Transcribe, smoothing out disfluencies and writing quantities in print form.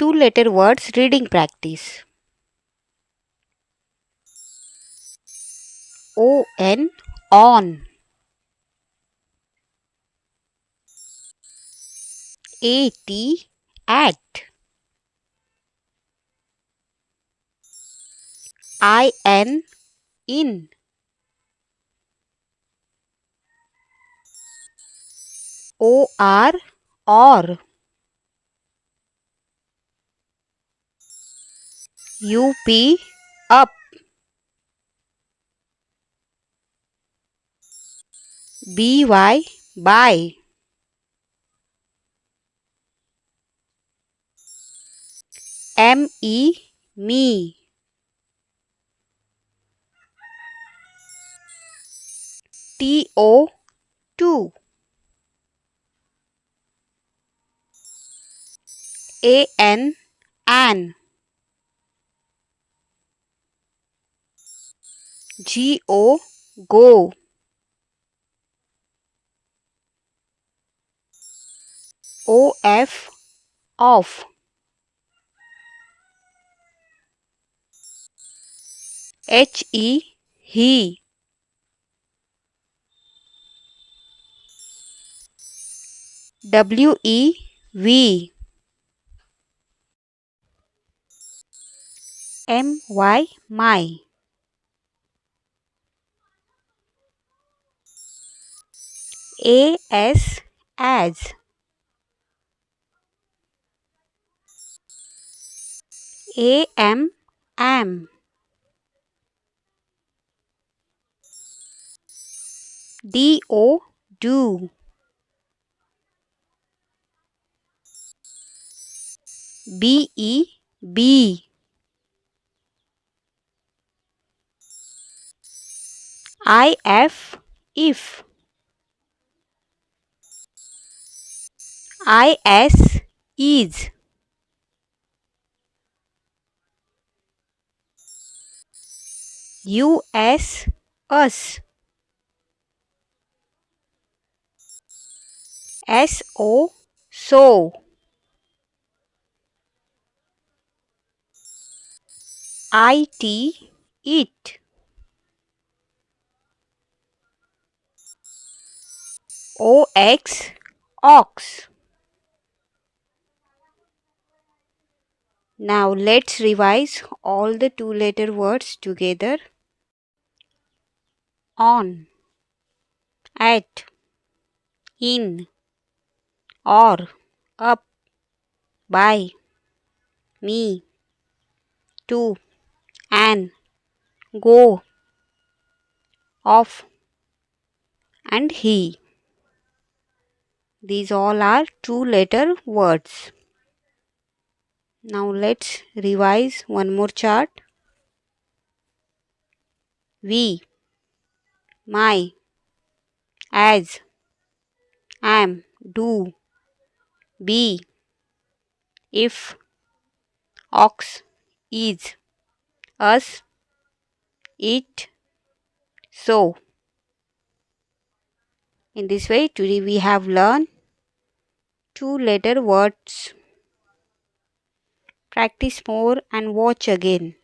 two-letter words reading practice. O-N, on. A-T, at. I-N, in. O-R, or. U-P, up. B-Y, by. M-E, me. T-O, to. A-N, an. G-O, go. O-F, off. H-E, he. W-E, we. M-Y, my. A-S, as. A-M, am. D-O, do. B-E, be. I-F, if. I-S, is. U-S, us. S-O, so. I-T, it. O-X, ox. Now let's revise all the two-letter words together. On, at, in, or, up, by, me, to, and, go, off, and he. These all are two-letter words. Now let's revise one more chart. We, my, as, am, do, be, if, ox, is, us, it, so. In this way, today we have learned two-letter words. Practice more and watch again.